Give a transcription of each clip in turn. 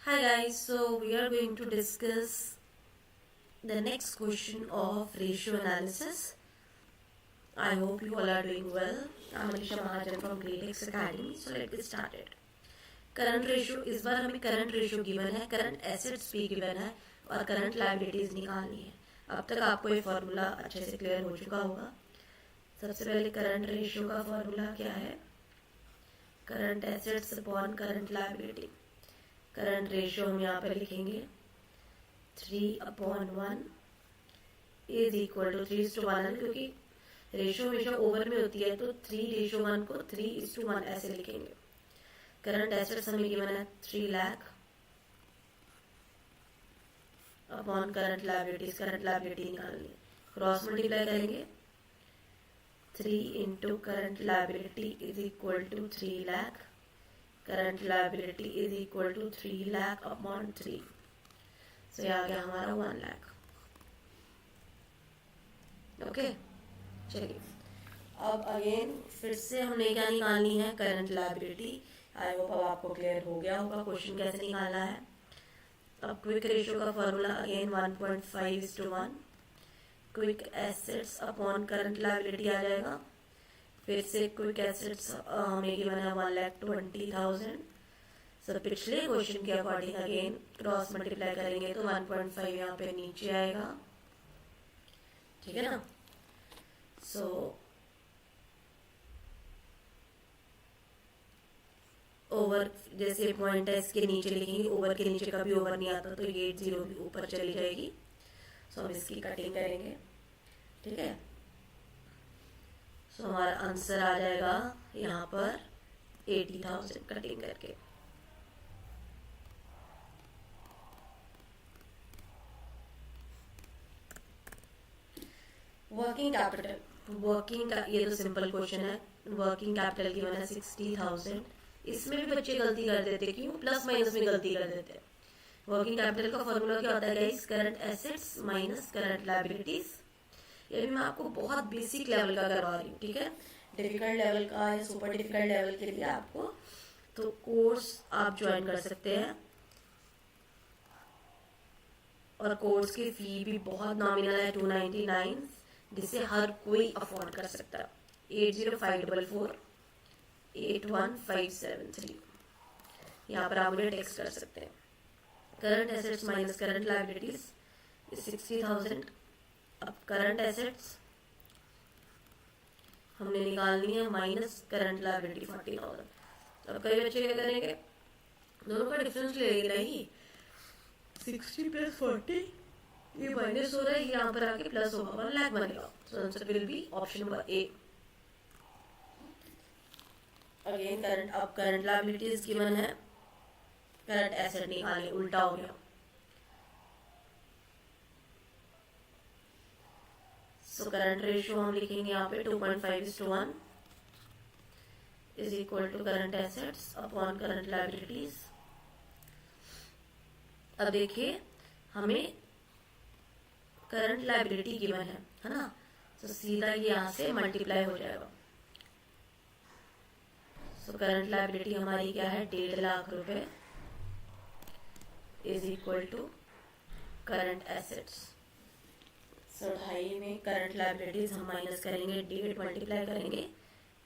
Hi guys, so we are going to discuss the next question of ratio analysis. I hope you all are doing well. I'm Alisha Mahajan from Great X Academy. So let's get started. Current ratio इस बार हमें current ratio given है, current assets भी given है और current liabilities निकालनी है. अब तक आपको ये फॉर्मूला अच्छे से क्लियर हो चुका होगा. सबसे पहले करंट रेशियो का फॉर्मूला क्या है? Current assets upon current liability. Current ratio हम यहाँ पे लिखेंगे 3/1 इज इक्वल टू 3:1, क्योंकि रेशियो हमेशा ओवर में होती है तो 3:1 को 3:1 ऐसे लिखेंगे. करंट एसेट्स हमें गिवन है 3 lakh upon current liabilities. Current liability निकालनी है, क्रॉस मल्टीप्लाई करेंगे. 3 into current liability is equal to 3 lakh. Current liability is equal to 3 lakh upon 3. So ये आ गया हमारा 1 लाख. ओके, चलिए अब अगेन फिर से हमने क्या निकालनी है? Current liability. आई होप अब आपको क्लियर हो गया होगा क्वेश्चन कैसे निकालना है. अब क्विक रेशियो का formula again 1.5:1. Quick assets upon current liability आ जाएगा. फिर से क्विक एसेट्स हमें गिवन है 1,20,000. सो पिछले क्वेश्चन के अकॉर्डिंग अगेन क्रॉस मल्टीप्लाई करेंगे तो 1.5 यहाँ पे नीचे आएगा. ठीक है ना? सो ओवर जैसे पॉइंट है इसके नीचे लिखेंगे, ओवर के नीचे कभी ओवर नहीं आता तो ये 0 भी ऊपर चली जाएगी. सो हम इसकी कटिंग करेंगे. ठीक है, सो हमारा आंसर आ जाएगा यहाँ पर 80,000 कटिंग करके. वर्किंग कैपिटल, ये तो सिंपल क्वेश्चन है. वर्किंग कैपिटल की वजह 60,000. इसमें भी बच्चे गलती कर देते, क्यों? प्लस माइनस में गलती कर देते. वर्किंग कैपिटल का फॉर्मूला क्या होता है guys? Current assets minus current liabilities. ये भी मैं आपको बहुत बेसिक लेवल का करवा रही हूँ. ठीक है, डिफिकल्ट लेवल का या सुपर डिफिकल्ट लेवल के लिए आपको तो कोर्स आप ज्वाइन कर सकते हैं. और कोर्स की फी भी बहुत नॉमिनल है, 299, जिसे हर कोई अफोर्ड कर सकता है. 8054481573 यहाँ पर आप मुझे टेक्स्ट कर सकते हैं. Current assets minus current liabilities 60,000. अब करंट एसेट्स हमने निकालनी है माइनस करंट लायबिलिटी 40,000. अब कई बच्चे क्या करेंगे? दोनों का डिफरेंस ले लेंगे. नहीं, 60 प्लस 40 ये माइनस हो रहा है, यहाँ पर आके प्लस होगा, 1 लाख बनेगा. So answer will be option number A. Again current, अब करंट लायबिलिटीज गिवन है, करंट एसेट निकालने, उल्टा हो गया. सो करंट रेशियो हम लिखेंगे यहाँ पे 2.5:1 is equal to current assets upon current liabilities. अब देखिए हमें करंट लायबिलिटी गिवन है ना? तो सीधा ये यहाँ से मल्टीप्लाई हो जाएगा. सो करंट लायबिलिटी हमारी क्या है? 1.5 लाख रुपए is equal to current assets. So 2.5 में करंट लायबिलिटीज हम माइनस करेंगे, 1.5 मल्टीप्लाई करेंगे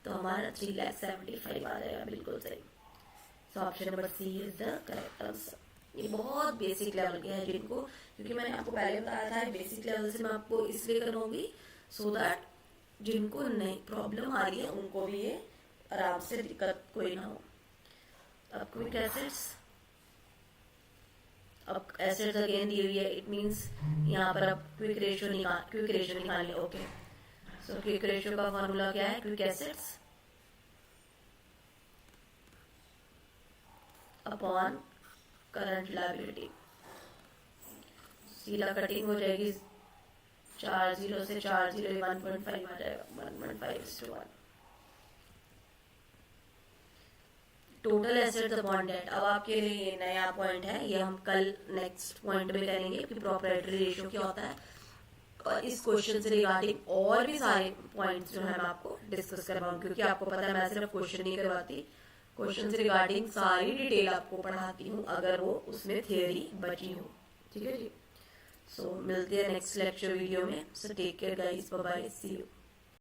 तो हमारा 3,75,000 आ जाएगा. बिल्कुल सही. So option number C is the correct answer. ये बहुत बेसिक लेवल के है जिनको, क्योंकि मैंने आपको पहले बताया था बेसिक लेवल से मैं आपको इसलिए करवाऊंगी सो दैट जिनको नई प्रॉब्लम आ रही है उनको भी ये आराम से दिक्कत कोई ना हो. अब क्विक एसेट्स, अब एसेट्स अगेन दी हुई है, इट मींस यहाँ पर अब क्विक रेशियो निकाल ले. ओके, सो क्विक रेशियो का फॉर्मूला क्या है? Quick assets upon current liability. सीधा कटिंग हो जाएगी, 4 0 से 4 0 1.5 आ जाएगा. 1.5:1. Total assets upon date. अब आपके लिए ये नया पॉइंट है, ये हम कल नेक्स्ट पॉइंट में करेंगे कि प्रोप्राइटरी रेशियो क्या होता है. और इस क्वेश्चन से रिगार्डिंग और भी सारे पॉइंट्स जो है मैं आपको डिस्कस करवाऊंगी, क्योंकि आपको पता है मैं सिर्फ क्वेश्चन नहीं करवाती, क्वेश्चन से रिगार्डिंग सारी डिटेल आपको पढ़ाती हूँ अगर वो उसमें थियरी बची हो। ठीक है जी। सो मिलते हैं नेक्स्ट लेक्चर वीडियो में। So take care guys, bye bye, see you.